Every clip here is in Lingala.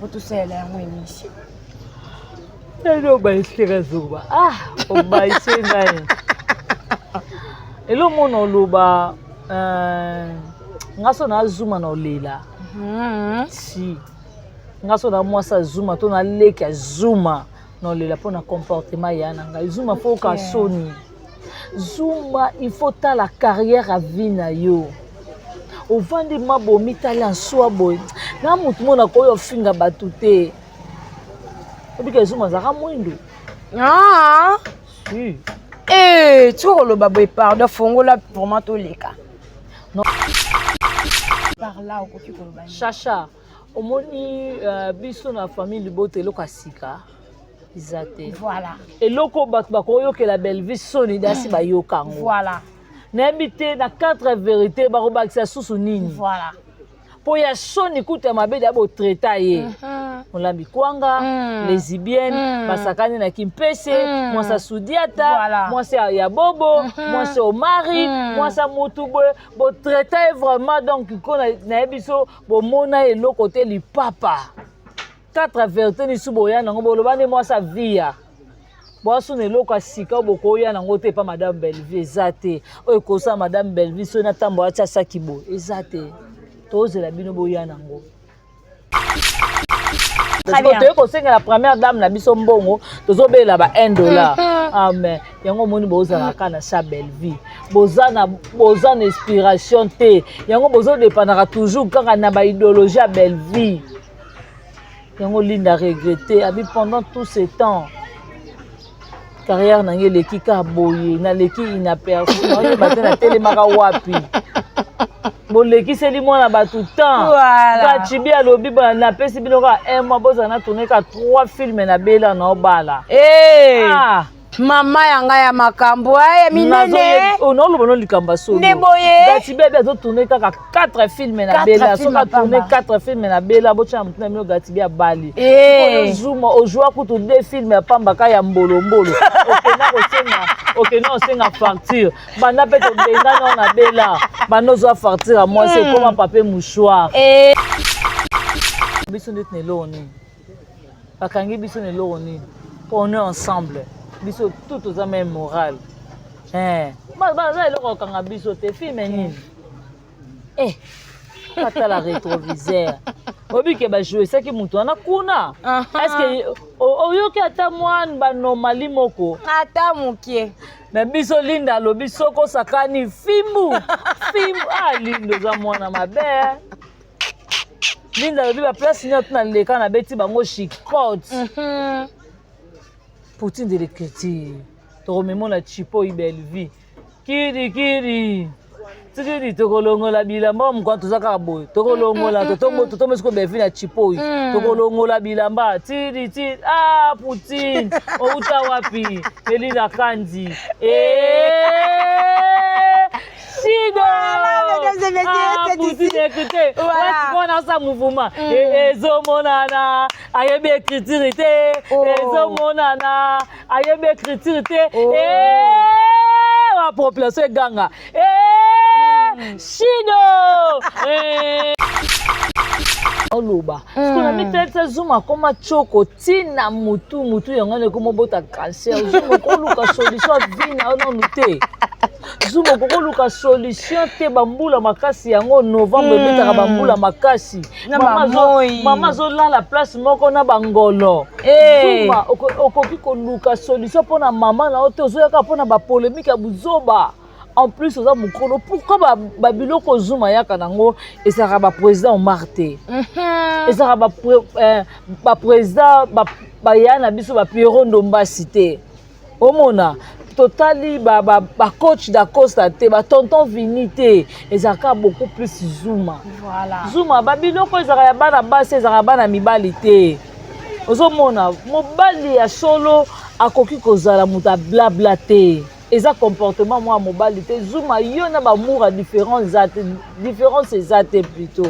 pour tout ça là en émission. Hello ba isira zuba. O ba isenga. Hello mono loba ngaso na zuma na olela. Si. Ngaso na mwasa zuma to na leki zuma na olela pour na comportement yana nga. Zuma faut ka soni. Zuma il faut ta la carrière à vie na yo. Au vandi mabo mitali en soi boy. Na mutu mona ko yo finga batute. Obike zuma zaka mwindu. Si. Tu le babé pardon fongola vraiment to leka. Non. Par là au côté ko bani. Chacha, omoni biso na famille libote loka sika. Izate. Voilà. Et loko bat bakoyo que la belle vie soni dasi ba yo kango. Voilà. N'habité na quatre vérités ba robakisa susu nini. Voilà. Po ya soni kuta mabe d'abo traita ye. On l'a kwanga, lesbienne, basakani na kimpese, moi sa sudiata, moi c'est ya bobo, moi c'est au mari, moi ça moutubwe, bo traita vraiment donc ko na biso bo mona et le côté li papa. Quatre vérités ni suboya nango bo lobane moi sa via. Bo sone loko sika boko ya nango te pa madame Bellevue ezate. O ko sa madame Bellevue so na tambo acha sakibo ezate. Toze la bino boya nango. Très bien. Tu la première dame na biso mbongo tozo bela ba $1. Amen. Yango moni boza na kana sa Bellevue. Boza na inspiration te. Yango bozo dépendra toujours kanga na ba idéologie à Bellevue. Yango linda regretter abi pendant tout ce temps. Carrière nange leki ka boye na leki inaperçu. On ba na télé maka wapi. Boleki seli mwana ba tout temps. Voilà. Chibi alobi ba na pesi binoka mois boza na tourner ka 3 films na bela na obala. Mama yanga ya makambo ya minene. Non lo bono likamba solo. Neboye. Chibi ba tourner ka 4 films na bela, so ka tourner 4 films na bela bocha mutuna mino gatibi ya bali. Zuma ojua kutu 2 films ya pamba ka ya mbolo. OK non senga facture. Bana pe to benga na bela. Bano zo facture à moi c'est comme un papier mouchoir. Biso net ne loni. Bakangi biso ne loni. On est ensemble. Biso tout aux même morale. Ba za eloko kanga biso te film nini. Pata la rétroviseur. Obi ke ba jouer ça ki mutu na kuna. Est-ce que oyoki ata mwan ba normali moko? Ata mukie. Mais biso linda lobi soko sakani fimbu. Lindo za mwana mabe. Linda lobi ba place nyot na leka na beti bango chicote. Poutine de l'écriture. To rememo na chipo Bellevue. Kiri. Tiki tokolongola bilamba mko tozaka boy. Tokolongola totombe siko Bellevue na chipo. Tokolongola bilamba. Tiri. Poutine. Outa wapi? Elina Kandi. Sigo! Poutine écoutez. On a ça mouvement. Ezomonana, ayebe écriture té. Ezomonana, ayebe écriture té. La population ganga. Sigo! Oloba. Parce qu'on a mis tête zuma comme choko tina mutu yangane comme bota cancer. Zuma ko luka solution vina on noté. Zuma ko luka solution te bambula makasi yango novembre betaka bambula makasi. Mama zo la place moko na bangolo. Zuma okoki ko luka solution pona mama na oto zo yaka pona ba polémique ya buzoba. En plus, pourquoi Babiloko Zuma yaka nango et ça va président Marte. Et ça va président Bayana biso ba Pierre Ndomba cité. Omona totali ba coach d'Acosta te ba tonton Vinité et ça ka beaucoup plus Zuma. Voilà. Zuma Babiloko ezaka ya bana basi ezaka bana mibali te. Ozomona mobali ya solo akoki kozala muta blabla te. Et ça comportement moi mobilité Zuma yo na ba moura différence zate plutôt.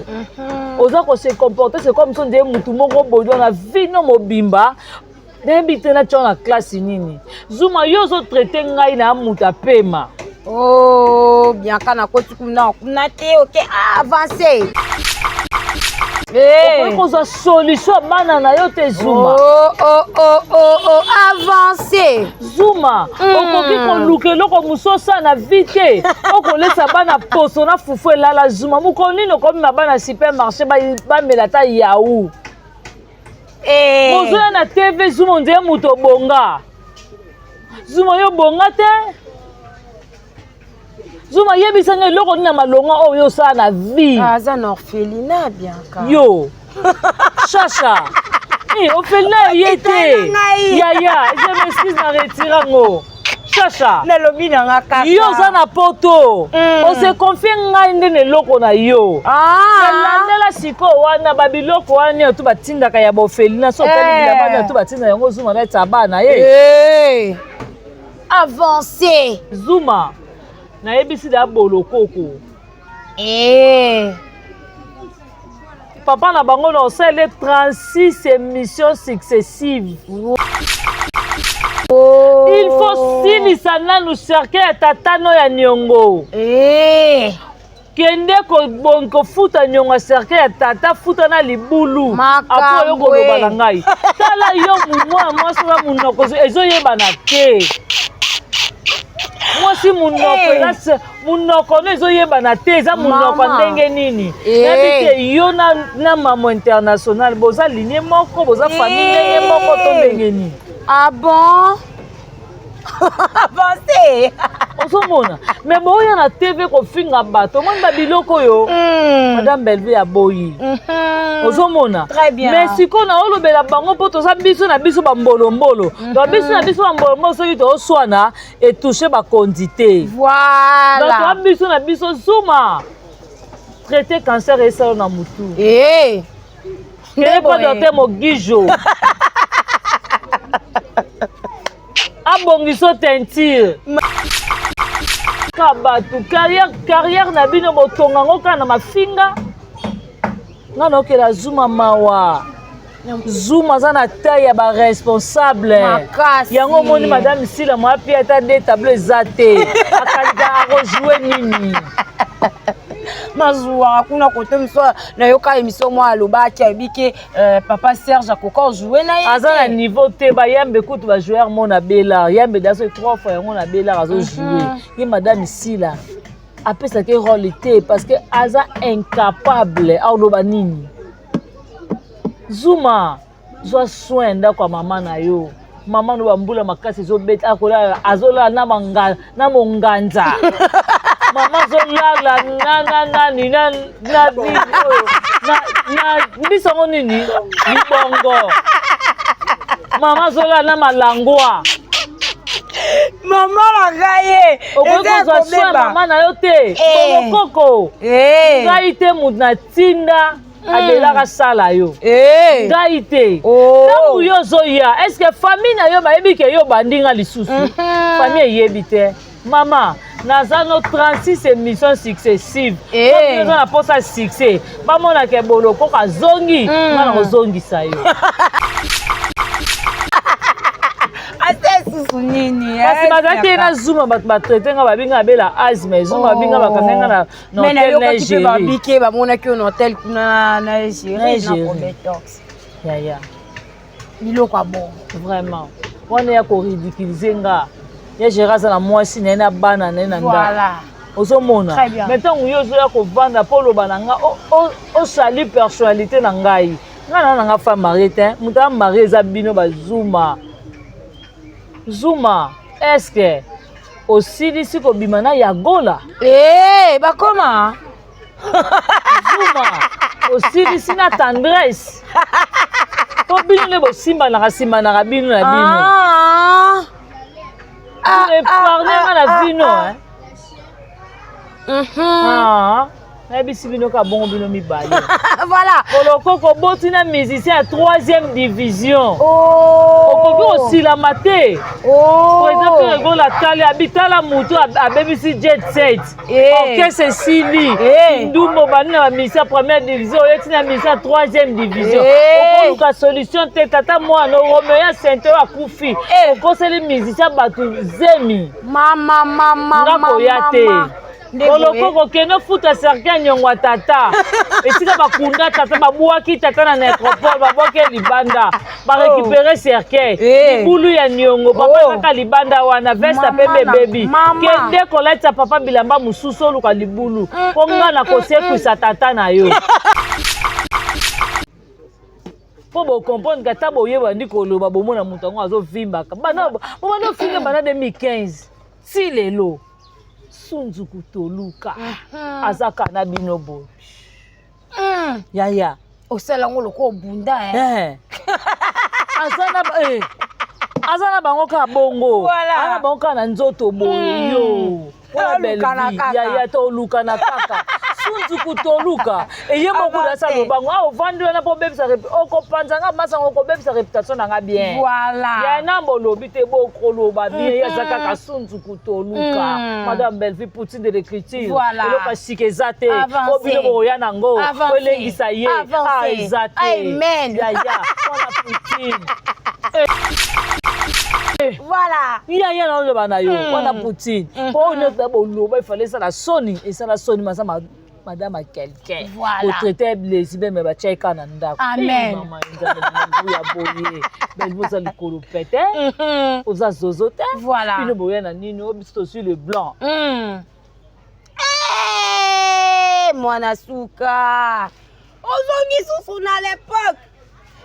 Oza ko se comporter c'est comme son de mutu moko bodo na vie no mobimba n'habite na chona classe nini. Zuma yo zo traiter ngai na muta pema. Bien kana ko tukuna te OK avancer. okoki kozwa solution bana na yo te Zuma. Avancé Zuma okoki koluka eloko mosusu na vie te okolesa bana poso na fufu elala Zuma mokolo nini okomema bana supermarché bamela ta yaou ozoya na TV Zuma ondire moto bonga Zuma yo bonga te Zuma yebisanga eloko nini na malonga oyo osala na vie aza na orphelinat Bianca yo Chacha orphelinat ye te yaya je m'excuse na retirango Chacha nalobi na nga kaka yo oza na poto ose confie ngai ndene eloko na yo elandela sikoyo wana babiloko wana oyo to batindaka ya baorphelinat so otelibila bana oyo to batinda yango Zuma neti abana ye avancé Zuma nayebisi da bolokoko papa na bango na osala 36 émissions successives il faut silisa nanu cercle ya tata no ya niongo kende kofuta niongo ya cercle ya tata futa na libulu apo yo koloba na ngai tala yo mumwa mwasi na munoko ezoyebana te mwasi munoko no ezoyebana te eza munoko ndenge nini nayebi te yo na mamo international boza linie moko boza famille ndenge moko to ndenge nini ah bon avancé ozomona me boya na TV kofinga bato omoni babiloko oyo madame Belleville aboyi ozomona me sikoyo na olobela bango mpo toza biso na biso bambolombolo donc biso na biso bambolombolo soki tooswana etouche bakondi te donc toza biso na biso Zuma traité cancer esalo na mutu keye pa docteur Mogijo abongiso tentire ka bato carrière na bino botonga ngo kaka na mafinga nga na okela Zuma mawa Zuma aza na taille ya baresponsable yango omoni madame Sila mwapi ata de tableau eza te akalika akojoue nini mazuwa kuna kote miso na yoka émission mwa alobaki ayebiki papa Serge akoko jouer na ye aza na niveau te bayambe kutu ba joueur mona bela yambe daso 3 fois yango na bela azo jouer ye madame Sila apesaki rôle te parce que aza incapable aloba nini Zuma zwa soin ndako ya mama na yo mama no bambula makasi ezobeta akola azola na monganza mama zolala na bisongo nini libongo mama zolala na malangwa mama magaye okozwa soin mama na yo te bolokoko ngai te mutu na tinda abelaka sala yo ngai te ntango yo ozoya estce famille na yo bayebi ke yo bandinga lisusu famille eyebi te mama naza no 36 émissions successives oza na posa succès bamonaka boloko kazongi nga na kozongisa yo kasi bazalaki na Zuma bato batraite nga babinga babela asthme Zuma babinga bakanga nga na hôtel Nigerie bamonaki yo na hôtel kuna na Nigerie na Probetox yaya biloko bon vraiment wana ya koridiculize nga ya gérer aza na mwasi na ye na bana na ye na ndako ozomona me ntango yo ozoya kovanda mpo oloba na nga osali personnalité na ngai nga na nanga femme marie te moto ya marie eza bino bazuma Zuma eske osilisi kobima na yagola bakoma Zuma osilisi na tendresse po bino nde bosimbanaka bino na bino eparnenga na bino nayebisi bino ka bongo bino mibale voilà kolokoko boti na musicien ya 3e division okoki osilama te par exemple regola tali abitala mutu abebisi jet set orchestre esili ndumbo bani na bamisien ya 1e division oyeti na musicien ya 3e division okoluka solution te tata mwana oromeo ya sente oyo akufi okoseli musicien bato zemi mama ngakoya te kolokoko keno futa cercueil nyongwa tata esika bakunda tata babwaki tata na nécropole babwaki libanda barécupérer cercueil libulu ya nyongo papa kaka libanda wana veste pe bebi kende koletisa papa bilamba mosusu oluka libulu mpo nga na kosekwisa tata na yo po bokomprendre kata boyeba ndi koloba bomona moto yango azovimbaka bana ofinga bana 2015 si lelo Sunzuku Toluka azaka na bino boy yaya osala ngo loko bunda azana bango ka bongo ana bango ka na nzoto boyo yo yaya Toluka na kaka Sunzuku Toluka eye moko da sa lobango a ovandi wana po bebisa okopanza nga masa ngo bebisa réputation na nga bien voilà ya nambo lobi te bokoloba bien ya zaka ka Sunzuku Toluka madame Belleville Poutine de l'écriture eloka sikezate obilo boya nango olengisa ye ezate amen ya wana Poutine voilà ya na loba na yo wana Poutine po ne tabo loba ifale ça la soni et ça la soni masama madame à quelqu'un voilà au traité blessé mais ba checker na ndako amen maman ya boye ben vous allez kolopete aux azozote voilà puis le boye na nini obisto sur le blanc mwana suka ozongi susu na l'époque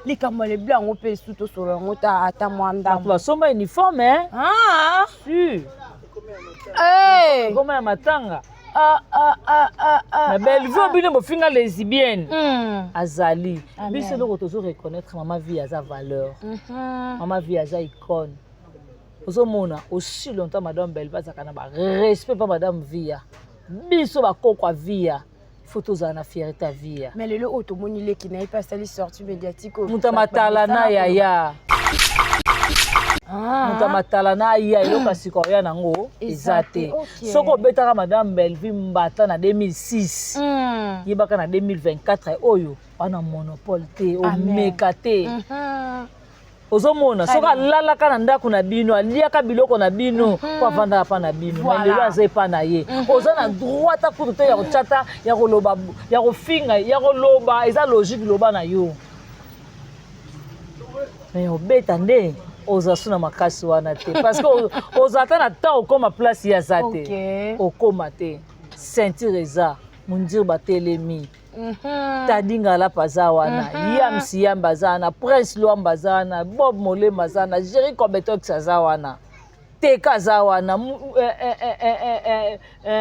likambo le blanc on peut suto sur le ngota ata mwanda ba soma uniforme hein ah si comment ya matanga na Belleville bino bofinga lesbienne azali biso loko tozo reconnaître maman vie aza valeur maman vie aza icône ozomona aussi longtemps madame Belleville azaka na ba respect pa madame Via biso bakoko Via photos na fierté à Via mais le otomoni le qui n'a pas sali sortie médiatique mutamatala na yaya mutamatala na ya eloka sikoya nango ezate soko betaka madame Belleville mbata na 2006 yebaka na 2024 oyo wana monopole te omeka te ozomona soka lalaka na ndako na bino aliaka biloko na bino po avandaka pa na bino mais lelo aza epa na ye oza na droit ta kutu te ya kochata ya koloba ya kofinga ya koloba eza logique loba na yo mais obeta nde oza suna makasi wana te parce que oza ata na temps okoma place ya za te okoma te ceinture eza mundir batelemi Tadinga la paza wana Yam Siyam bazana Prince Luam bazana Bob Molema bazana Jerry Kobetok zawana Teka zawana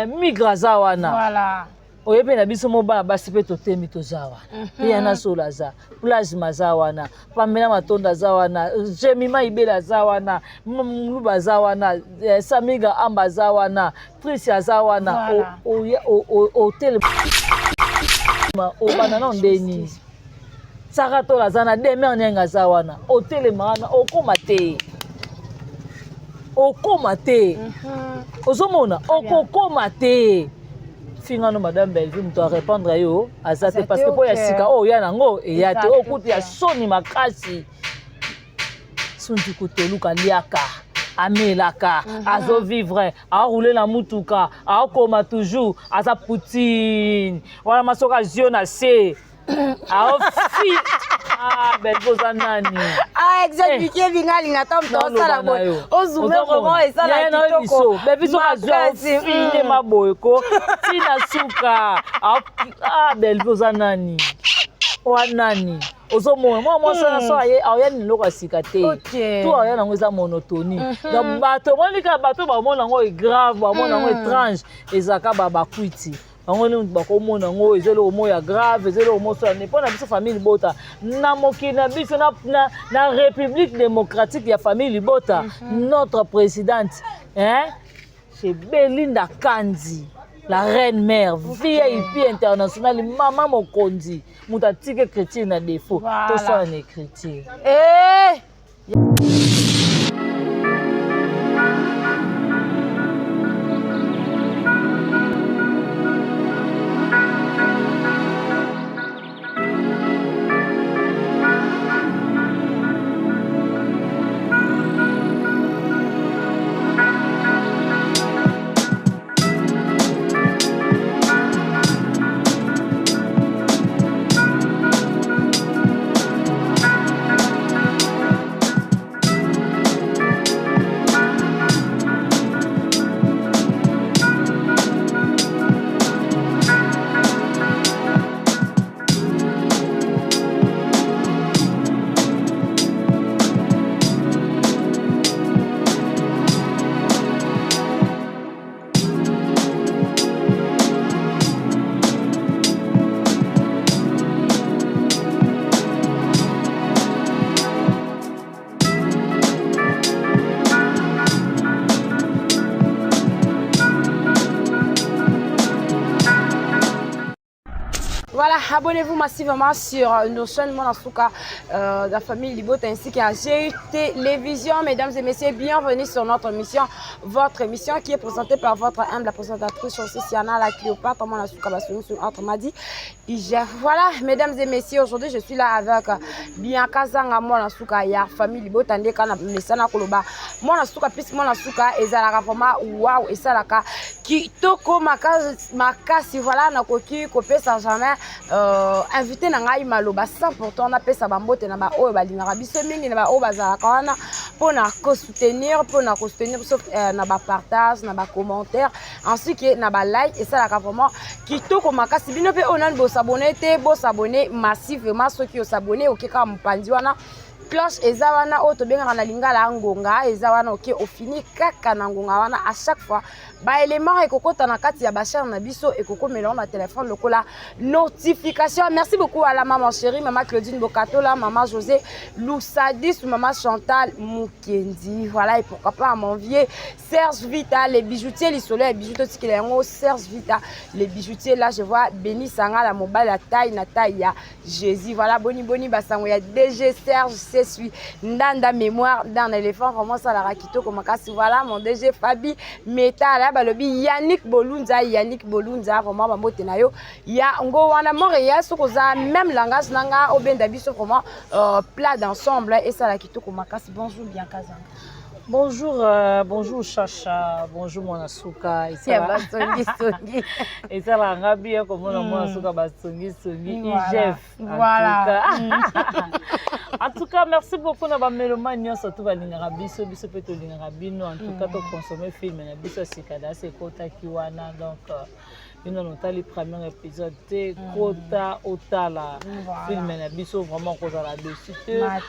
Migra zawana voilà oyebe na biso mobala basi pe totemi tozawana yana sola za plasma zawana Pamela Matonda zawana Jemima Ibela zawana Mluba zawana Samiga Amba zawana Tricia zawana hotel obana na ndeni saka to lazana deme nyenga zawana hotel maana okoma te ozomona okokoma te fingano madame Belleville muto a répondre yo azate parce que po ya sika o ya nango e ya te okuti ya soni makasi Sunzuku Toluka liaka amelaka azo vivre a rouler la mutuka a koma toujours aza Poutine wala masoka ziona se a fi Belleville nani expliquer bingali ngata mto sala boy ozume comment et sala kitoko Belleville azwa fine maboyeko tina suka Belleville nani wanani ozomona moi ça so aye ayani loko asika te tout ayana ngo eza monotonie donc bato monika bato ba mona ngo est grave ba mona ngo étrange ezaka ba kwiti bango ni bakomona ngo ezelo moya grave ezelo mo so ne pona biso famille bota na mokina biso na République démocratique ya famille bota notre présidente c'est Belinda Kandi la reine mère VIP internationale maman mokonzi muta tike chrétien na défaut to so en écriture abonnez-vous massivement sur nos chaînes Monasuka, la famille Libota ainsi qu'à GU Télévision. Mesdames et messieurs, bienvenue sur notre émission, votre émission qui est présentée par votre humble présentatrice aussi Siana la Cléopâtre Monasuka Bassouni sur entre Madi. Voilà, mesdames et messieurs, aujourd'hui je suis là avec Bianca Zanga Monasuka ya famille Libota ndeka na mesana koloba Monasuka plus Monasuka ezalaka vraiment waouh esalaka kitoko makasi voilà na koki kopesa jamais invité na ngai maloba 100% na pesa bambote na ba oyo balingaka biso mingi na ba oyo bazalaka wana pona ko soutenir sauf na ba partage na ba commentaire ainsi que na ba like esalaka vraiment kitoko makasi bino pe onani bo s'abonner te bo s'abonner massivement ceux qui ont s'abonné okeka mpandi wana cloche eza wana oyo tobengaka na lingala ngonga eza wana oke ofini kaka na ngonga wana à chaque fois ba élément ekokota na kati ya ba chaîne na biso ekokomela na téléphone lokola notification. Merci beaucoup à la maman chérie, maman Claudine Bokatola, maman José Loussadis, maman Chantal Mukendi. Voilà, et pourquoi pas à mon vieux Serge Vita, les bijoutiers, les soleils, les bijoutiers qui les Serge Vita, les bijoutiers là je vois Béni Sanga la mobile la taille na taille ya Jésus. Voilà, boni basango ya DG Serge c'est celui Ndanda mémoire dans l'éléphant vraiment ça la rakito comme kasi. Voilà mon DG Fabi Métal balobi Yannick Bolunza vraiment bambote na yo ya ngo wana Montréal sokoza même langage nanga obenda biso vraiment plat d'ensemble et ça la kitoko makasi. Bonjour Bianca Zanga. Bonjour Chacha, bonjour Monasuka. Et ça la ngabi comme Monasuka basongi Igef. Voilà. En tout cas, merci beaucoup na ba mélomane surtout ba lingara biso pe to lingara bino en tout cas to consommer film na biso sikada se kota kiwana donc une nota le premier épisode te kota otala film na biso vraiment koza la dessus.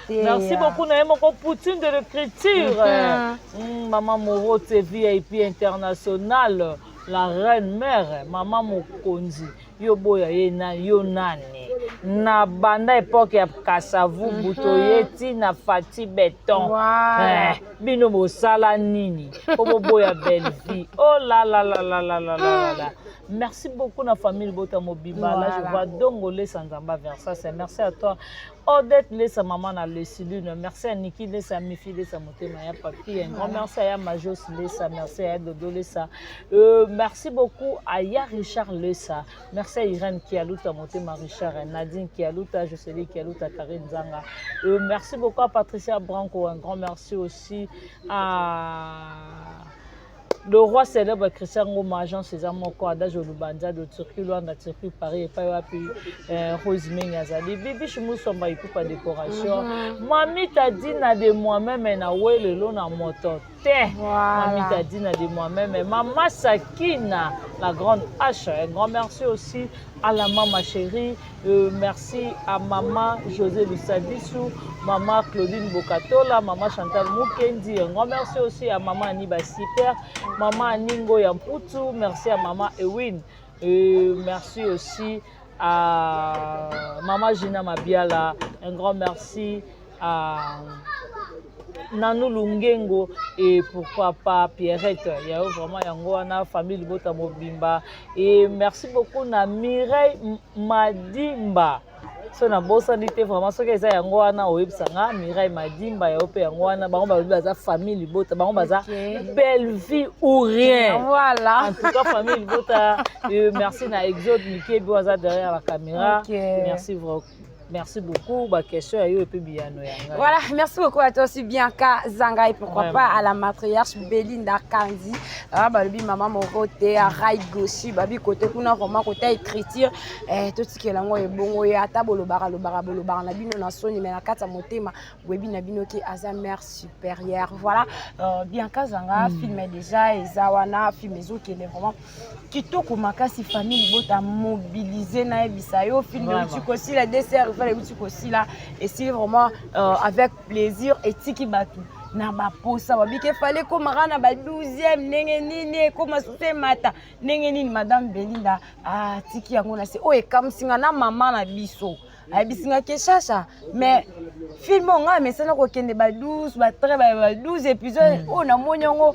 Merci beaucoup na moko Poutine de l'écriture. Maman Moro VIP international, la reine mère, maman Mokonzi, Yoboya Yena Yonani, na banda époque ya Kasavu, Butoyeti, na Fati Béton, Bino Mosala Nini, Oboya Belle Vie, oh là là là là là là là là. Merci beaucoup na famille Bota Mobimba. Là, je vois Dongolé Sanzamba vers ça. Merci à toi. Odette Lesa Maman na Lesilune. Merci à Niki Lesa Mifi Lesa Motema ya Papi. Un grand merci à Majos Lesa. Merci à Dodo Lesa. Merci beaucoup à Ya Richard Lesa. Merci à Irène Kialuta Motema Richard. Nadine Kialuta, Jocelyne Kialuta, Karine Zanga. Merci beaucoup à Patricia Branco. Un grand merci aussi à le roi célèbre Christian Ngoma, agent César Moko, Adage Olubanza de Turquie, Luanda, Turquie, Paris, et Payapi, Roseming Azali, Bibi Chimousomba, et pour décoration. Mami t'a dit na de moi-même, et na oué le long na moto. Mami t'a dit na de moi-même, et Maman Sakina, la grande H. Un grand merci aussi à la maman chérie. Merci à maman José Lussadissou, maman Claudine Bokatola, maman Chantal Mukendi. Un grand merci aussi à maman Aniba Siper, maman Aningo Yamputu. Merci à maman Ewin. Merci aussi à maman Gina Mabiala. Un grand merci à Nanou Lungengo et pourquoi pas Pierrette. Il y a vraiment Yangoana, famille Bota Mobimba. Et merci beaucoup à Mireille Madimba. So na bosa ndite vraiment ce que ça Yangoana au Ipsanga, Mireille Madimba, Yaope Yangoana, Baron Baza famille Bota, Baron Baza belle vie ou rien. Voilà. En tout cas, famille Bota, merci à Exode Mickey Boaza derrière la caméra. Merci vraiment. Merci beaucoup. Voilà, merci beaucoup à toi aussi, Bianca Zanga, et pourquoi pas à la matriarche Belinda Kandi, maman Moroté, à Rai Goshi, babi côté kuna vraiment côté écriture, tout ce qui est là, moi, bon, et à table, bara, na bino na soni, mais na kata motema, webi na bino qui a sa mère supérieure. Voilà, Bianca Zanga, film déjà, et Zawana, film qui est vraiment kitoko makasi famille bota mobilisé na bisayo film de aussi la dessert les boutiques aussi là et c'est vraiment avec plaisir et tiki batu na ba posa babi ke fallait comme rana ba 12e ndenge nini comme sute mata ndenge nini madame Belinda tiki yango na se o e kam singa na mama na biso abisinga ke chacha mais film nga mais ça na ko kende ba 12 ba 13 ba 12 épisodes o na monyango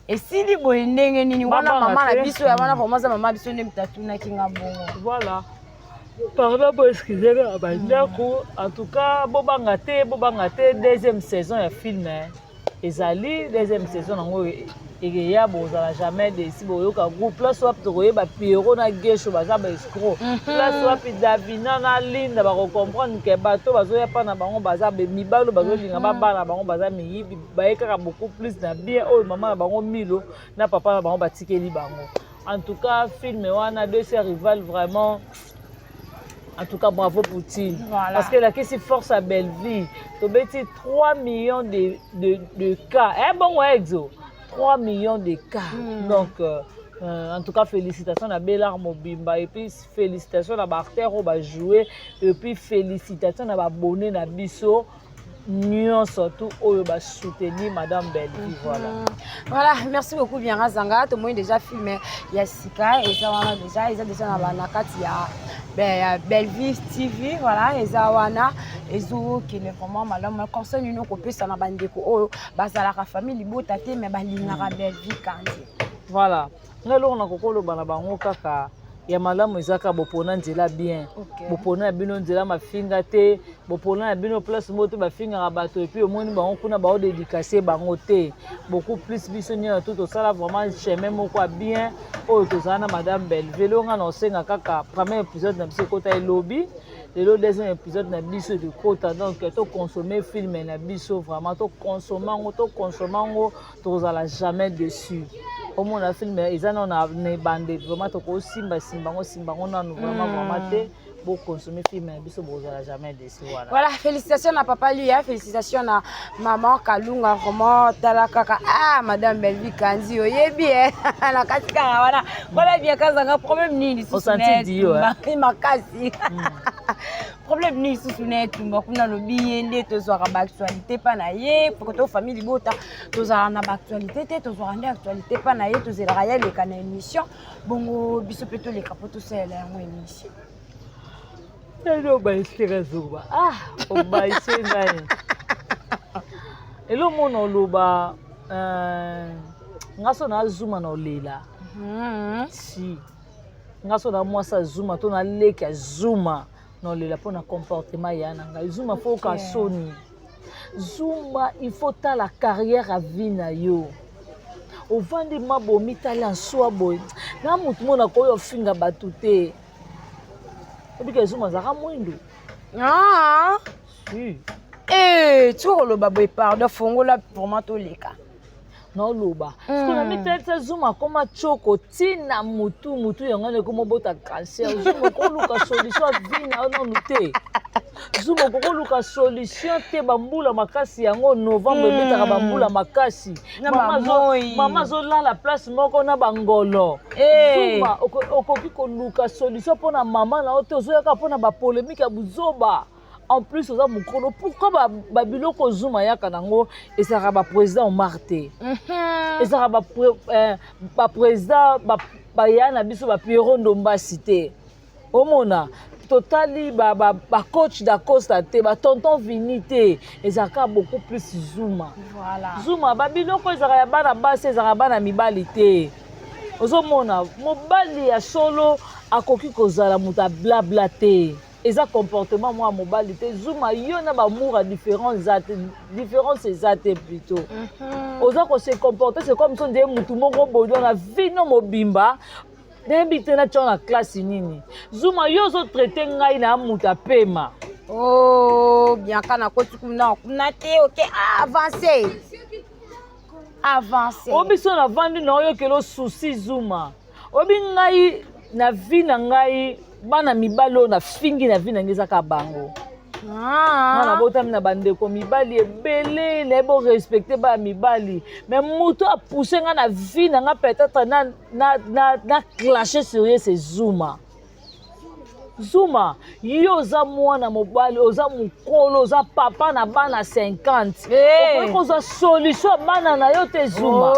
et si li boye ndenge nini wana mama na biso ya wana vraiment maman biso ne mtatuna kinga bongo voilà. Pardon pour excuser la bandako. En tout cas, bobanga te deuxième saison ya film ezali deuxième saison nango ekeya bozala jamais desi boyoka groupe place wapi tokoyeba Pierrot na Gesho baza ba escroc place wapi Davina na Linda bakocomprendre ke bato bazoya pa na bango baza mibalo bazolinga babana bango baza miyibi bayekaka beaucoup plus na bien oyo mama na bango Milo na papa na bango batikeli bango. En tout cas film wana deux sœurs rivales vraiment. En tout cas, bravo Poutine. Voilà. Parce que la question force à Belleville. Tu as 3 millions de cas. Eh bon, ouais, Exo. 3 millions de cas. Donc, en tout cas, félicitations à Bélar Mobimba. Et puis, félicitations à Barter qui va jouer. Et puis, félicitations à Bonnet na Bisso. Nous surtout au soutenir Madame Belleville. Voilà, merci beaucoup bien Razanga. Tout le monde déjà filmé Yassika et ça on déjà ils ont déjà dans la carte Belleville TV voilà et ça wana ezo qui est vraiment madame concerne une copie ça na bandeko o bazala ka famille libota te mais balingaka Belleville kandi. Voilà. Ngalo na kokolo bana bango kaka ya malamu ezaka bopona nzela bien bopona ya bino nzela mafinga te bopona ya bino place moto bafinga bato et puis omoni bango kuna bao dédicacer bango te beaucoup plus biso nya tout ça vraiment chemin moko bien oyo tozana madame Belleville nga na osenga kaka premier épisode na biso kota lobby le deuxième épisode na biso de kota donc to consommer film na biso vraiment to consommer ngo tozala jamais dessus. Au moins la film ils en ont ne bandé vraiment to ko simba ngo na nous vraiment te pour consommer film biso bozala jamais dessus voilà félicitations à papa lui félicitations à maman Kalunga vraiment tala kaka madame Belleville Kanzi oyebi na katika wana voilà bien kazanga problème nini au senti dio makasi problème ni susune tumba kuna lobi nde tozwaka ba actualité pa na ye pour que famille libota tozala na ba actualité te tozwaka nde actualité pa na ye tozela ya leka na émission bongo biso peto leka poto sela yango émission elo ba istira zuba o ba isengani elo mono loba ngaso na zuma na olela si ngaso na mwasa zuma to na leka zuma non le lapon a comportement yana ngai zuma faut ka soni zuma il faut ta la carrière à vie na yo o vandi mabomi tala nswa boy na mutu mona ko yo finga batute ebike zuma zaka mwindo si tu loba boy pardon fongola vraiment to leka na oloba parce na mitete zuma koma choko tina mutu yangane ko mobota cancer zuma ko luka solution vina non te zuma ko luka solution te bambula makasi yango novembre betaka bambula makasi mama zo la place moko na bangolo zuma okoki ko luka solution pona mama na ote ozoyaka pona ba polémique ya buzoba. En plus, aux amoukono, pourquoi babiloko zuma yaka nango et ça va président Marté. Et ça va président bayana biso ba Pierrot Ndomba cité. Omona totali ba coach d'Acosta te ba tonton Vinité et ça ka beaucoup plus zuma. Voilà. Zuma babiloko za ya bana base za bana mibali te. Ozomona mobali ya solo akoki kozala muta blabla te. Et ça comportement moi mobilité zuma yona ba moura différence zate plutôt oza ko se comporter c'est comme si on dit mutu moko bodo na vino mobimba n'embite na tchona classe nini zuma yo zo traiter ngai na muta pema bien kana ko tukuna te OK avancer obiso na vandi na yo kelo souci zuma obi ngai na vie na ngai bana mibalo na fingi na vie na ngezaka bango na botami na bandeko mibali ebele na ebo respecter ba mibali mais muto a pousser nga na vie na nga peut-être na clasher sur ce Zuma yo za mwana mobali oza mukolo oza papa na bana 50 okoki kozwa solution bana na yo te Zuma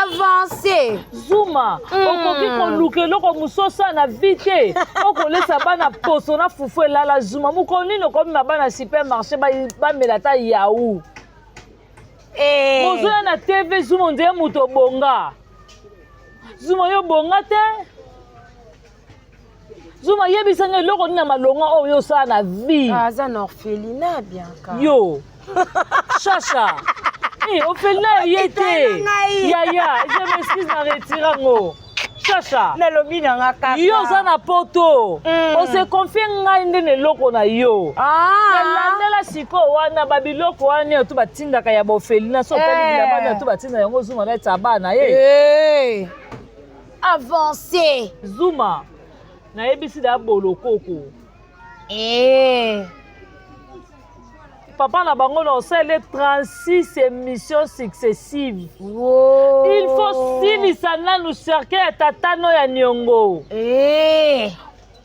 avancer Zuma okoki koluka eloko mososa na vie te okolesa bana poso na fufu elala Zuma mokolo nini okomema bana supermarché bamela ta yaou ozoya na TV Zuma ondire moto bonga Zuma yo bonga te Zuma yebisanga eloko nina malonga oyo osala na vie. Aza na orphelinat Bianca. Yo. Chacha. Orphelinat yete. Yaya, je m'excuse na retirango. Chacha. Nalobi na nga kaka. Yo za na poto. On se confie ngai ndene eloko na yo. Nalandela siko wana babiloko wana to batindaka ya orphelinat so tali ya bana to batinda yango Zuma na tsabana ye. Avancez. Zuma. Na yebisi da bolokoko. Papa na bango na osele 36 émissions successives. Wow. Il faut silisa nanu cercle ya tatano ya Nyongo.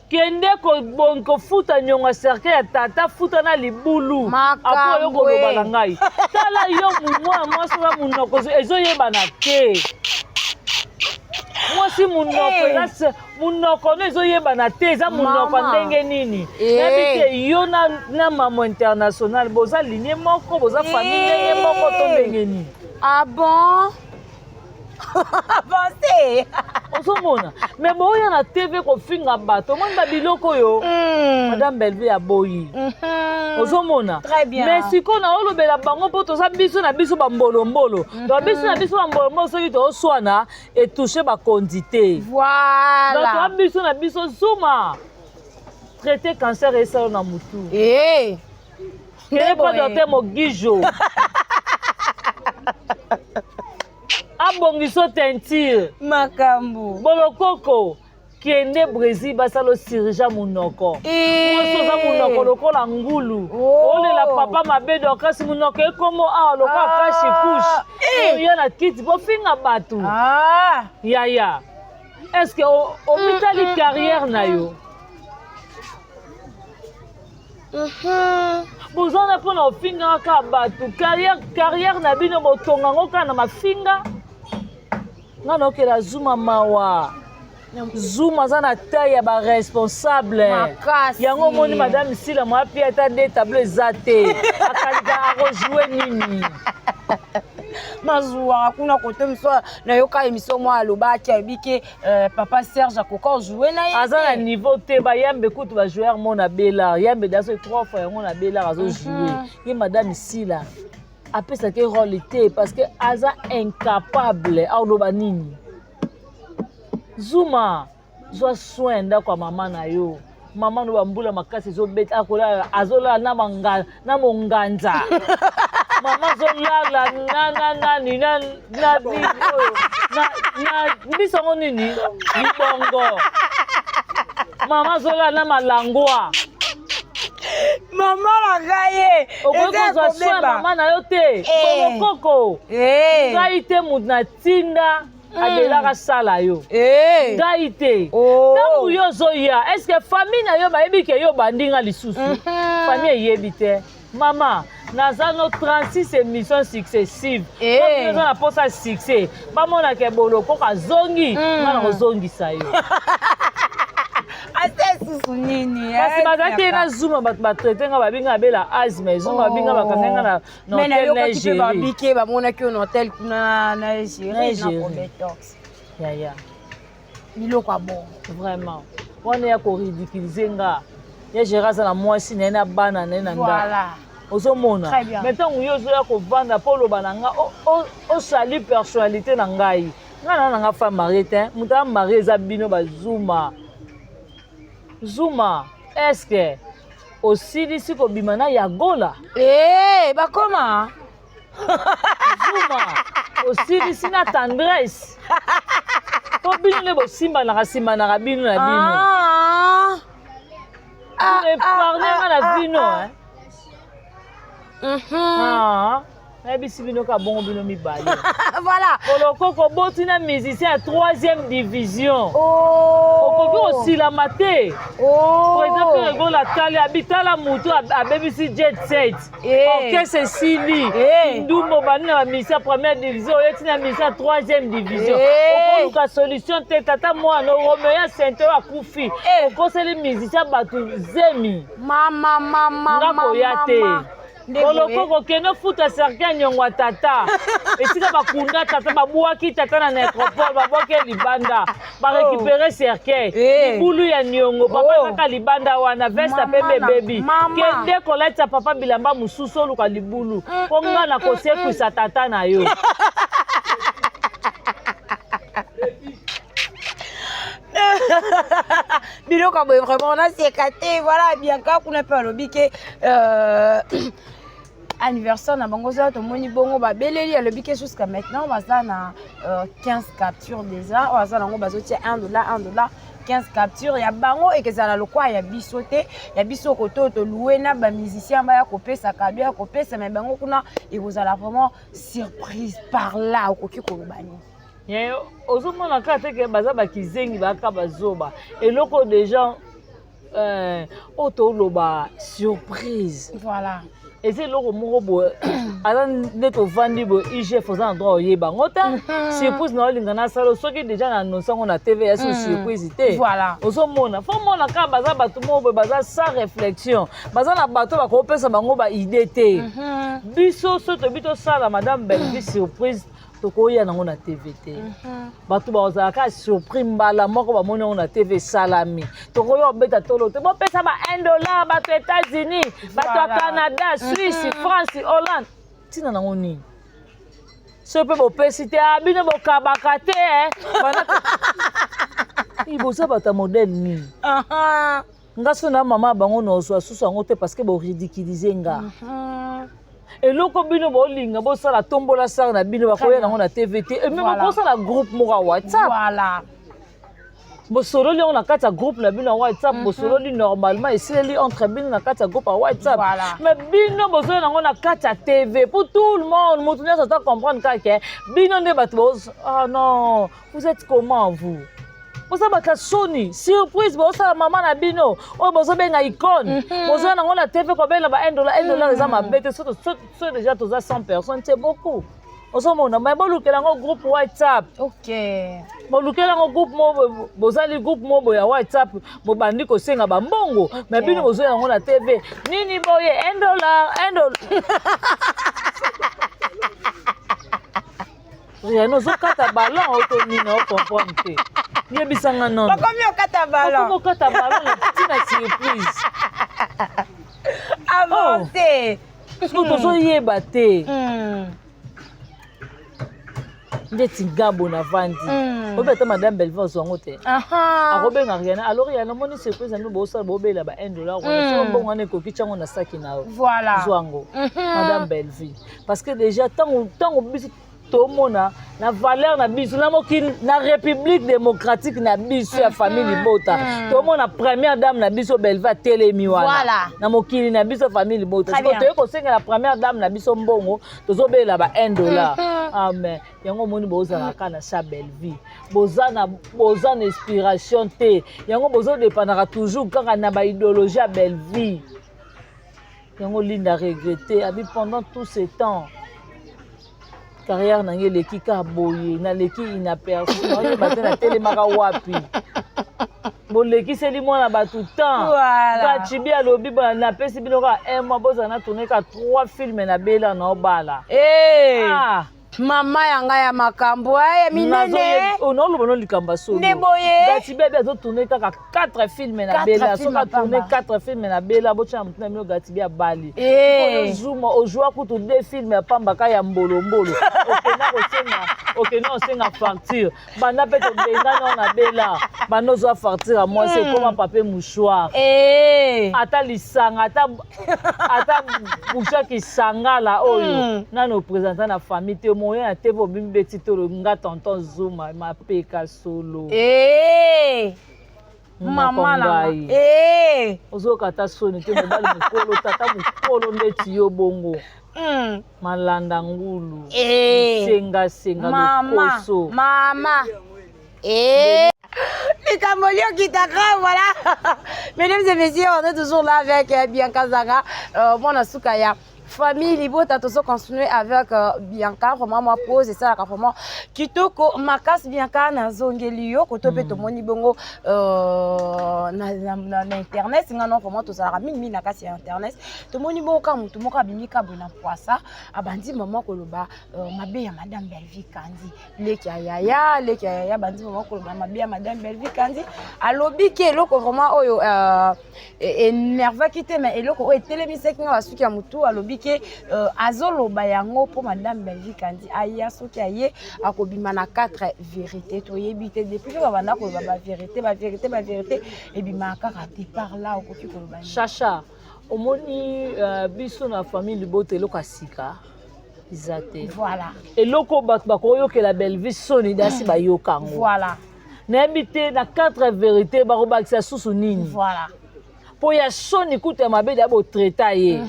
Kende ko futa Nyongo cercle ya tata futa na libulu. Apo yo ko loba ngai. Tala yo mwa mwasi na munoko ezo yeba na ke. Mwasi munoko nezo yeba na te eza munoko ndenge nini. Nabite yo na mama international boza ligne moko boza famille moko to ndenge nini. Ah bon? Avancez. Osomona. Mais boya na TV ko finga bato manda biloko yo. Madame Belvé ya boyi. Osomona. Très bien. Mais siko na olobela bango po to sa biso na biso ba mbolo. To biso na biso ba mbolo soki to oswana et toucher ba quantité. Voilà. Donc biso na biso Zuma. Traiter cancer et ça na mutu. Kene pas docteur Mogijo. Abongiso tentire. Makambu. Bolokoko. Kende Brésil basalo sirija munoko. Mosoza munoko lokola ngulu. Olela papa mabedo kasi munoko ekomo a lokola kashi kush. Oya na kiti bo finga batu. Yaya. Est-ce que o mitali carrière na yo? Bozana pona ofinga ka batu. Carrière na bino botonga ngoka na mafinga. Ngana okela Zuma mawa. Zuma zana taille ba responsable. Yango moni madame Sila mwa pia ta de tableau zate. Akalika a rejouer nini. Mazuwa kuna kote mswa na yoka émission mwa alobaki abike papa Serge akoko jouer na ye. Azana niveau te ba yambe kutu ba joueur mona bela. Yambe daso 3 fois yango na bela azo jouer. Ye madame Sila apesa ke rôle te parce que aza incapable aloba nini. Zuma zwa soin nda kwa mama na yo. Mama no bambula makasi zo beta akola azola na monganza. Mama zolala na bisongo nini libongo. Mama zolala na malangwa. Mama magaye. Okozwa soin mama na yo te. Koko. Ngai te mudna tinda. Adelaka sala yo. Ngai te. Tangu yo zoya. Est-ce que famille na yo bayebi ke yo bandinga lisusu? Famille yebi te. Mama, nazano 36 émissions successives. Quand on a posé ça succès, ba mona ke boloko ka zongi, ngana ko zongi sa yo. Parce bazate na Zuma ba traiter nga babinga bela asthme, Zuma babinga bakanenga na hôtel Nigeria. Ba bike ba mona ke hôtel kuna na Nigeria na detox. Ya. Biloko bon. Vraiment. On est à ridiculiser nga. Ya gérasa na mwasi na bana na nda. Voilà. Ozomona. Maintenant yo zo ya ko vanda polo bananga o sali personnalité na ngai. Nga na nga femme mariée te, muta mariée za bino ba Zuma. Zuma, est-ce que aussi d'ici ko bimana ya gola? Bakoma. Zuma, aussi d'ici na tendresse. Po bino le bo simba na simba na bino na bino. Ne parlez pas la bino, hein? Voilà. Koloko botina musicien à 3e division. Okoki aussi la maté. Par exemple, go la tali habitala mutu a BBC Jet Set. OK, c'est Sili. Ndumbo banina musicien 1e division, yetina musicien 3e division. Okoluka la solution te tata moi no Roméa Sainte akufi. Oko c'est les musiciens batu zemi. Mama. Ngako yate. olokoko keno futa cercueil nyongo tata esika bakunda tata babwaki tata na nécropole babwaki libanda barécupérer cercueil libulu ya nyongo papa kaka libanda wana veste pembe bebi kende koleta papa bilamba mosusu oluka libulu mpo nga na kosekwisa tata na yo biloko boye vraiment na sekate voilà Bianca kuna pe alobi ke anniversaire na bango za tomoni bongo babeleli alobi ke jusqu'à maintenant baza na 15 captures déjà baza nango bazotia $1 15 captures ya bango ekezala lokwa ya biso te ya biso koto to louer na ba musicien ba ya kopesa kado ya kopesa mais bango kuna ekozala vraiment surprise par là okoki kolobani ozomona kaka teke baza bakizengi baka bazoba eloko déjà otoloba surprise voilà eza eloko moko boye aza nde tovandi boye igf oza na droit oyeba yango ta surprise na olinga nasala soki déjà na annonce yango na tv ya so surprise te ozomona fo mona kaka baza bato moko boye baza sans réflexion baza na bato bakopesa bango baide te biso so tobi tosala madame Belvi surprise tokoya nango na tv te bato bazalaka surprise mbala moko bamoni yango na tv salami tokoya obeta tolo te bopesa ba $1 bato États-Unis bato ya Canada Suisse France Hollande ntina nango nini so mpe bopesi te bino bokabaka te boza bato ya modele nini nga so na mama bango nozwa susu yango te parce que boridikilize nga eloko bino bolinga bosala tombola sar na bino bakoya nango na tv te me bokosala groupe moko ya whatsapp bosololi yango na kati ya groupe na bino ya whatsapp bosololi normalement esileli entre bino na kati ya groupe ya whatsapp mais bino bozoli nango na kati ya tv pour tout le monde moto nyonso ata comprendre kaka bino nde bato ah non vous êtes comment vous boza baka soni surprise bosala mama na bino oyo bozobenga icône bozoya nango na tv kobela ba $1 eza mabe te so déjà toza 100 personnes c'est beaucoup ozomona mais bolukela yango groupe whatsapp bolukela yango groupe mo bozali groupe mo ya whatsapp bobandi kosenga bambongo mais bino bozoya yango na tv nini boye $1 rien ozokata ballon oto nini ocomprendre te yebisanga nono bakomi okata ballon ntina surprise avancé so tozoyeba te ndeti ngabo na vandi obeta madame Belvi ozwango te akobenga riana alors riana moni surprise anu bosala bobela ba $1 so mbongo wana ekoki tiango na saki na yo zwango madame Belvi parce que déjà tango biso tomona na valeur na biso na mokili na république démocratique na biso ya famille Libota tomona première dame na biso Belvi atelemi wana na mokili na biso famille Libota siko toye kosenga la première dame na biso mbongo tozobela ba $1 amen yango moni bozala kana sa Belvi boza na inspiration te yango bozo dépendra toujours kaka na ba idéologie ya Belvi yango linda regretter abi pendant tout ce temps carrière nange leki ka boye na leki inaperçu na bate na telemaka wapi bolekiseli mwana bato temps gachibi alobi na pesi bino ka mois bozala na tourne ka 3 films na bela na obala mama yanga ya makambo ya minene onoloba no likamba solo gachibi abi azotourne kaka 4 films na bela soka tourne 4 films na bela botia mutuna mino gachibi abali ozuma ojua kutu 2 films ya pambaka ya mbolombolo okena osenga facture banda mpe tobengana na bela banda ozwa facture ya mwasi ekoma papier mouchoir ata lisanga ata bouchaki sangala oyo nano présentant na famille te moyen na tv obimi beti tolo nga tonton Zuma mapeka solo mama na ozokata soni te mobali mokolo tata mokolo ndeti yo bongo malanda ngulu senga lokoso mama likambo liokitaka voilà mesdames et messieurs on est toujours là avec Bianca Zanga mwana suka ya famille libota tozo continuer avec Bianca vraiment moi pose et ça vraiment kitoko makas Bianca na zongeli yo ko to pe to moni bongo na internet ngano vraiment to sala mingi na kasi internet to moni bongo ka mutu moko abimika bona poisa abandi maman ko loba mabe ya madame Belleville Kandi leki ya bandi maman ko loba mabe ya madame Belleville Kandi alobi ke eloko vraiment oyo énerva kite mais eloko oyo etelemisi kinga basuki ya mutu alobi ke azoloba yango po madame Belleville Kandi aya soki aye akobima na 4 vérités toyebi te depuis que banda ko ba vérité et bima kaka départ là okoki ko loba Chacha omoni biso na famille libote eloko asika izate voilà eloko bakoyokela Belleville soni dasi bayokango voilà n'habité na 4 vérités barobakisa susu nini voilà po ya soni kuta mabe d'abo traita ye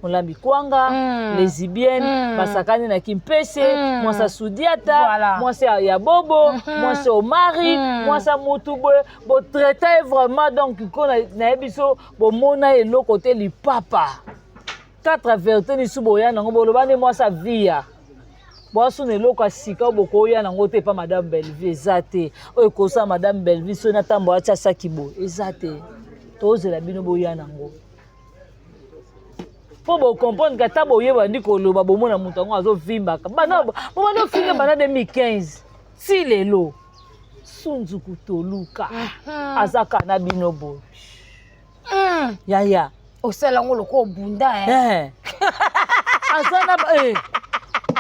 Molambi Kwanga lesbienne basakani na Kimpese mwasa Sudiata mwasa ya Bobo mwasa Omari mwasa Mutubwe bo traita vraiment donc ko na ebiso bo mona eloko te lipapa 4 vérités ni suboya nango bolobane mwasa via boaso ne loko asika bokoya nango te pa madame Belleville ezate oyo kosa madame Belleville so na tambo acha sakibo ezate tozela bino boya nango po bo comprendre que tabo yeba ndi koloba bomona mutu ngo azovimbaka bana bomana finga bana 2015 si lelo sunzu kutoluka azaka na bino bo ya osala ngo loko bunda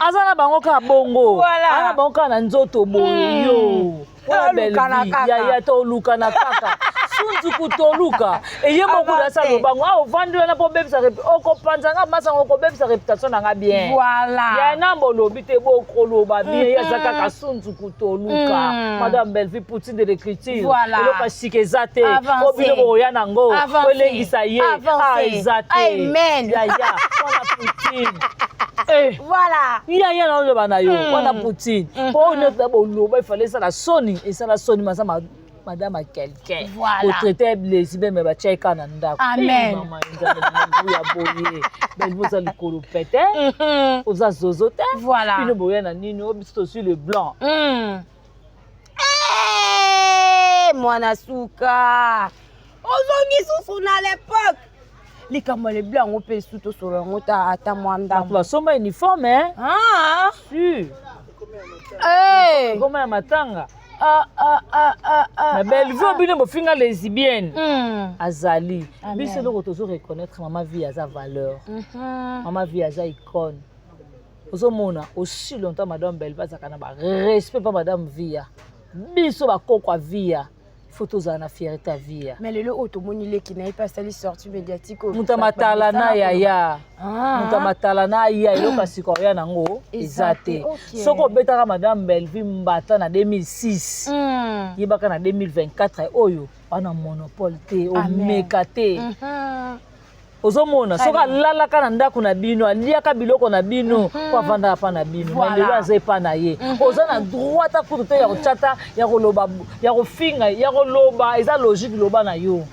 azana bango ka bongo ana bango ka na nzoto boyo Pona Belleville ya to luka na kaka sunzu kutoluka eye moko da sa lobango a vendre na po bebisa oko panzanga masa oko bebisa réputation na nga bien voilà ya nambo lobi te bo koloba bien ya zaka ka sunzu kutoluka madame Belleville poutine de l'écriture eloka sikezate obile boya nango olengisa ye ezate amen ya pona poutine voilà ya na loba na yo pona poutine po ne tabo loba il fallait ça la soni et ça la soni masa madame à quelqu'un pour traiter les mais ba cheka na ndako amen maman nzambe ya boye belle vous allez kolopete oza zozote voilà bino boya na nini obisto sur le blanc mwana suka ozongi susu na l'époque likambo le blanc on peut surtout sur le ngota ata mwanda ba soma uniforme ah si comment matanga na Belleville bino bofinga lesbienne azali biso loko tozo reconnaître maman vie aza valeur maman vie aza icône ozomona aussi longtemps madame Belleville azaka na ba respect pa madame Via biso bakoko Via photos na fierté Via mais le otomoni le qui n'a pas sali sortie médiatique mutamatala na ya mutamatala na ya iloka sikoya nango ezate soko betaka madame Belleville mbata na 2006 yebaka na 2024 oyo wana monopole te omeka te ozomona soka lalaka na ndako na bino aliaka biloko na bino po avanda pa na bino mais lelo aza epa na ye oza na droit ta kutu te ya kochata ya koloba ya kofinga ya koloba eza logique loba na yo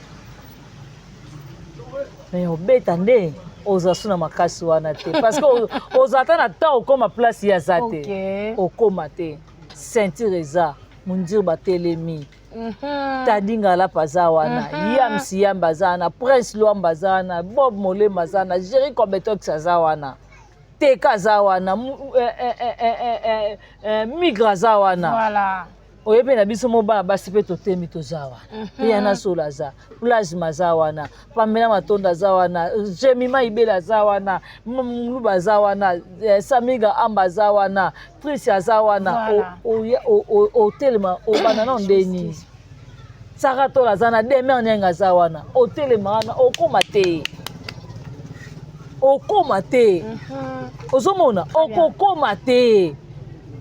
mais obeta nde oza suna makasi wana te parce que ozata na temps okoma place ya za te okoma te ceinture eza mundir batelemi Tadinga la pazawana, Yam Siam bazana, Prince Luam bazana, Bob Mole bazana, Jerry Kobetok sazawana, Teka zawana, Migra zawana. Voilà. Oyebe na biso moba basipe totemi tozawa. Yana solaza, Plasma zawana, Pamela Matonda zawana, Jemima Ibela zawana, Mluba zawana, Samiga Amba zawana, Tricia zawana, o telema o banana ndeni. Sarato la zana deme nyenga zawana, o telema na okomate. Okomate. Ozomona, okokomate.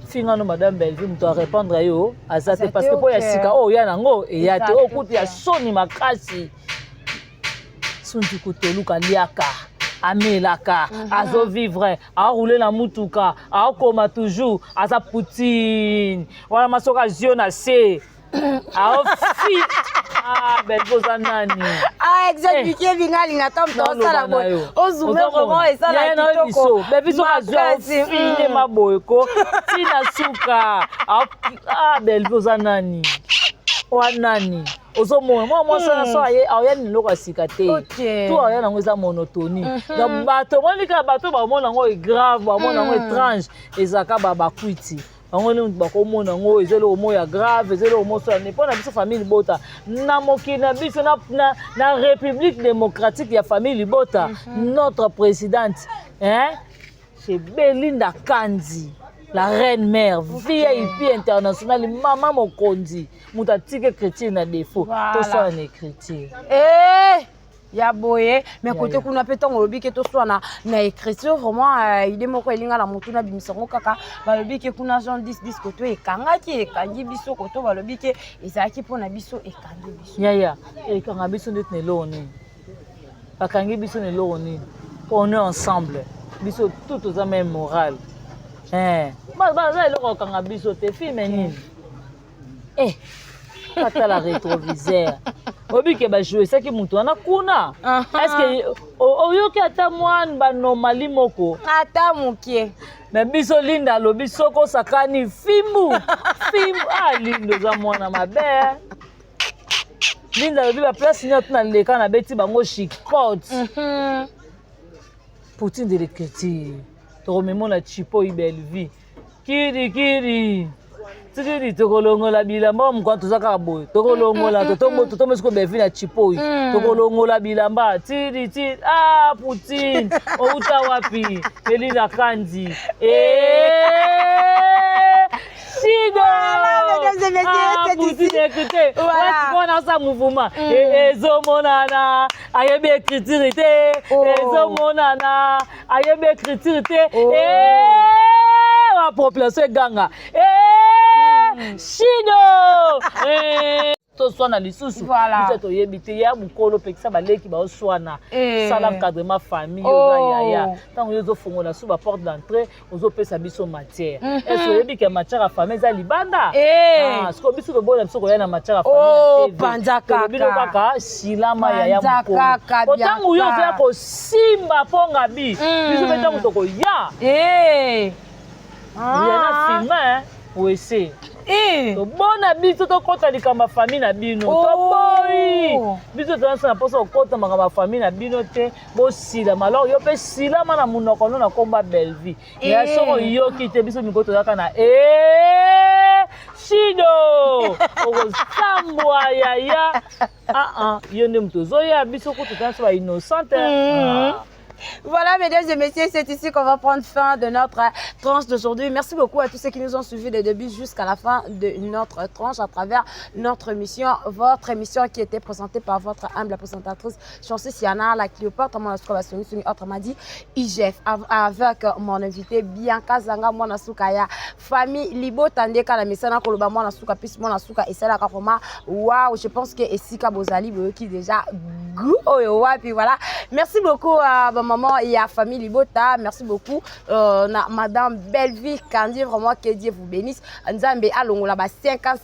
Fingano madame Belleville muto a répondre yo azate parce que po ya sika o ya nango e ya te okuti ya soni makasi suntu kutoluka liaka amelaka azo vivre a rouler na mutuka a koma toujours aza Poutine wala masoka zio na se a fi Ah, belle posa nani. Ah, expliquer bingali na tom to sala boy. Ozume vraiment et ça la kitoko. Mais biso azwa fine maboyeko. Tina suka. Ah, belle posa nani. Wanani. Ozomona moi ça so aye ayani loko sika te. Tout ayana ngo za monotonie. Donc bato monika bato ba mona ngo grave, ba mona ngo étrange ezaka ba kwiti. Bango bakomona ngo ezelo moya grave, ezelo mo so ne pona biso famille Libota. Na mokina biso na République démocratique ya famille Libota. Notre présidente c'est Belinda Kandi. La reine mère, VIP internationale, maman mokondi, mutatike chrétien na défaut, tout ça en écriture. Ya boye, mais côté kuna peton lobi ke to soit na écriture vraiment il moko elinga la mutuna bimisango kaka ba lobi ke kuna Jean 10 koto e kanga ki e kangi biso koto ba lobi ke ezaki pona biso e kangi biso. Ya e kanga biso ndet ne loni. Ba kangi biso ne loni. On est ensemble. Biso tout aux même morale. Ba eloko kanga biso te filme nini. Kata la rétroviseur. Obi ke ba jouer ça ki mutu ana kuna. Est-ce que oyoki ata mwan ba normali moko? Ata mukie. Mais biso linda lobi soko sakani fimbu. Lindo za mwana mabe. Linda lobi ba place nyot na leka na beti bango chicote. Poutine de l'écriture. Toromemo na chipo belle vie. Kiri. Tiki tokolongola bilamba mukwa tozaka boy. Tokolongola totomo siko bevi na chipo. Tokolongola bilamba. Tiri. Poutine. Outa wapi? Belinda Kandi. Sigo. Poutine écoutez. On a ça mouvement. Ezomonana. Ayebe écriture te. Ezomonana. Ayebe écriture te. La population ganga. Chido! To swana lisusu. Voilà. To yebite ya mukolo pekisa baleki ba oswana. Sala encadrement famille yaya. Tant ozo fongola sous la porte d'entrée, ozo pesa biso matière. Est-ce que yebi ke matière à famille za libanda? Ce que biso to bona biso ko ya na matière à famille. Panzaka. Bino kaka silama yaya mukolo. Otango yo za ko simba ponga bi. Biso betango to ko ya. Yana filma wese. To bona biso to kota likamba famille na bino. To boy. Biso to na poso kota makamba famille na bino te. Bo sila malo yo pe sila mana munoko no na komba belle vie. Ya soko yo kite biso mikoto zaka na Shido. Ogo sambwa yaya. Yo ne mto zoya biso ko to tanso ba innocente. Voilà, mesdames et messieurs, c'est ici qu'on va prendre fin de notre tranche d'aujourd'hui. Merci beaucoup à tous ceux qui nous ont suivis des débuts jusqu'à la fin de notre tranche à travers notre émission, votre émission qui était présentée par votre humble présentatrice Chancy Siana, la Cléopâtre, mon autrement dit IGF, avec mon invité Bianca Zanga, mon asukaya, famille Libo Tandeka, la Messana Koloba, mon asuka, puis mon asuka, et c'est là vraiment, waouh, je pense que Essika Bozali, qui déjà, puis voilà. Merci beaucoup à maman et à famille Libota. Merci beaucoup na madame Belleville Kandi, vraiment que Dieu vous bénisse. Nzambe alongo la ba 5 ans.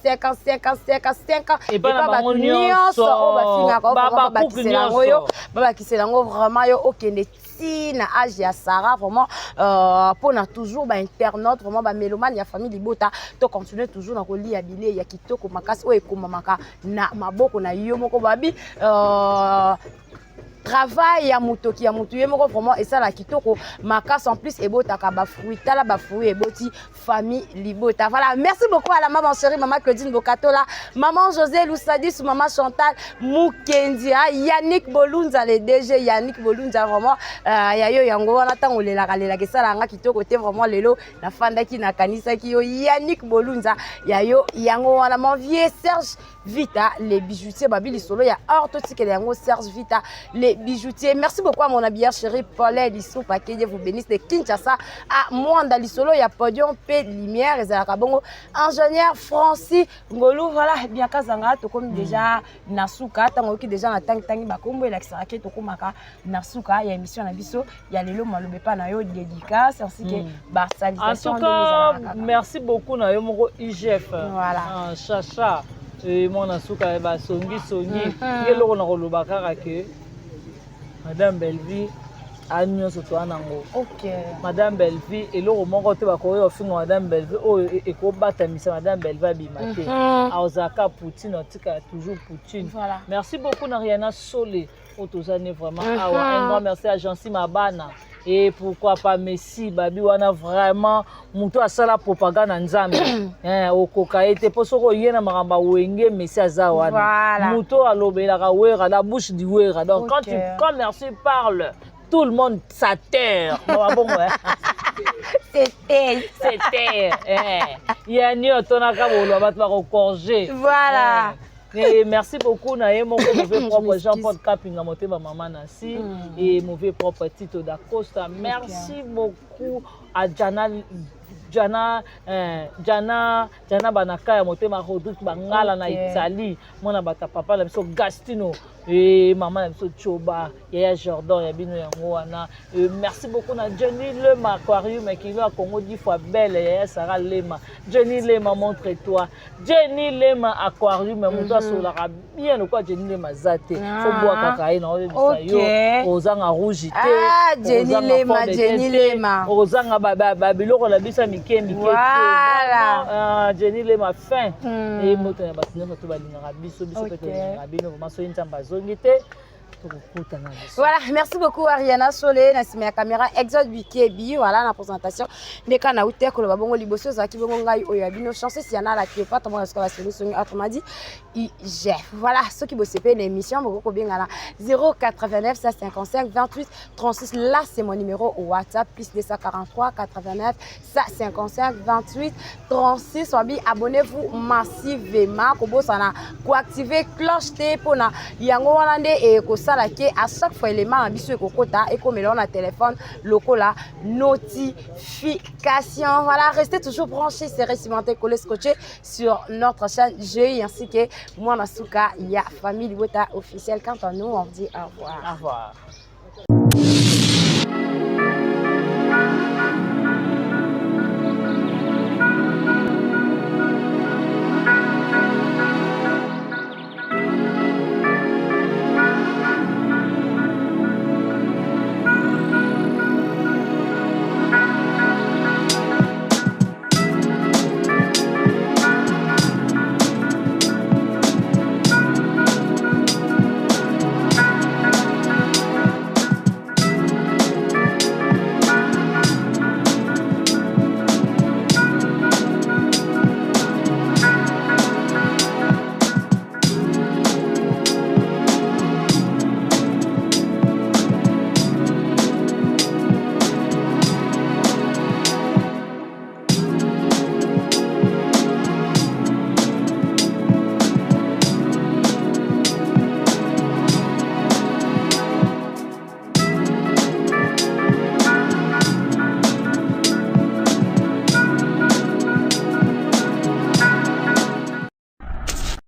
Et pas nyonso baba kiselango vraiment yo okende na âge ya Sarah vraiment pour na toujours ba internaute vraiment ba mélomane ya famille Libota to continuer toujours na kolia bile ya kitoko makasi o ekomamaka na maboko na yo moko babi travail ya mutoki ya mutu yemoko vraiment et ça la kitoko makas en plus ebotaka ba fruit tala ba fruit eboti famille Libota. Voilà, merci beaucoup à la maman chérie maman Claudine Bokatola, maman José Loussadis, maman Chantal Mukendi, Yannick Bolunza le DG Yannick Bolunza vraiment ya yo yango wana tango lela kalela ke sala nga kitoko te vraiment lelo na fandaki na kanisa ki yo Yannick Bolunza ya yo yango wana mon vieux Serge Vita les bijoutiers babili solo ya orthotique yango Serge Vita les bijoutiers. Merci beaucoup à mon habilleur chéri Paulette Lissou, que Dieu vous bénisse de Kinshasa à Mwanda Lissolo, il y a Podium, P de Lumière, et Zalakabongo, ingénieur Francis Ngolo, voilà, bien Kazanga, tout comme déjà Nasuka, tant que déjà na tangi bakombo, et l'accéléré, tout comme Nasuka, il y a émission na biso, il y a les lots, malobé pas na yo, dédicace, ainsi que bah, salutation. En tout cas, merci beaucoup na yo, mon IGF. Voilà. Chacha. mwana suka basongi nge eloko na koloba kaka ke madame Belleville anyonso toa nango madame Belleville eloko moko te bakoki ofinga madame Belleville oyo ekobatamisa madame Belleville abima te aozalaka Poutine otika toujours Poutine. Merci beaucoup na Rihanna Solé otozane vraiment awa un grand merci à Jancy Mabana et pourquoi pas Messi babi wana vraiment mutu asala propagande nzambe okoka ete po soko yena makamba wenge Messi aza wana mutu alobelaka wera la bouche du wera donc quand Merci parle tout le monde s'atterre. C'était. Il y a une autre qui Voilà. Et merci beaucoup na mon mauvais propre Jean-Paul Caping à monter ma maman Nancy et mauvais propre Tito da Costa. Merci beaucoup à Jana Banaka ya motema Rodrigue Bangala na Italie mona bata papa la biso Gastino et maman la biso Choba Yaya Jordan ya bino yango wana. Merci beaucoup na Jenny Lema Aquarium qui va Congo 10 fois belle Yaya Sarah Lema. Jenny Lema montre-toi. Jenny Lema Aquarium montre sur la bien quoi Jenny Lema zate faut boire kakaï na yo ozanga rouge té Jenny Lema ozanga babiloko la bisa voilà Jenny Lema fin et moto ya batina to balingaka biso peut bino maso nzamba zongite. Voilà, merci beaucoup Ariana Solé, na la caméra Exode Bikebi, voilà la présentation. Les kana outé ko babongo liboso za kibongo ngai oyabino chance si yana la kiopa to mo ska baseli songi autrement dit IG. Voilà, ceux qui bossent pas l'émission boko bengala 089 155 28 36 là c'est mon numéro au WhatsApp plus 243 89 155 28 36 wabi abonnez-vous massivement ko bosana ko activer cloche té pona yango wana nde e ko à chaque fois élément ambitieux kokota et comme on a téléphone locola notification. Voilà, restez toujours branchés, c'est récimenté collé scotché sur notre chaîne GI ainsi que moi Nasuka, il y a famille Weta officielle. Quant à nous, on dit au revoir. Au revoir.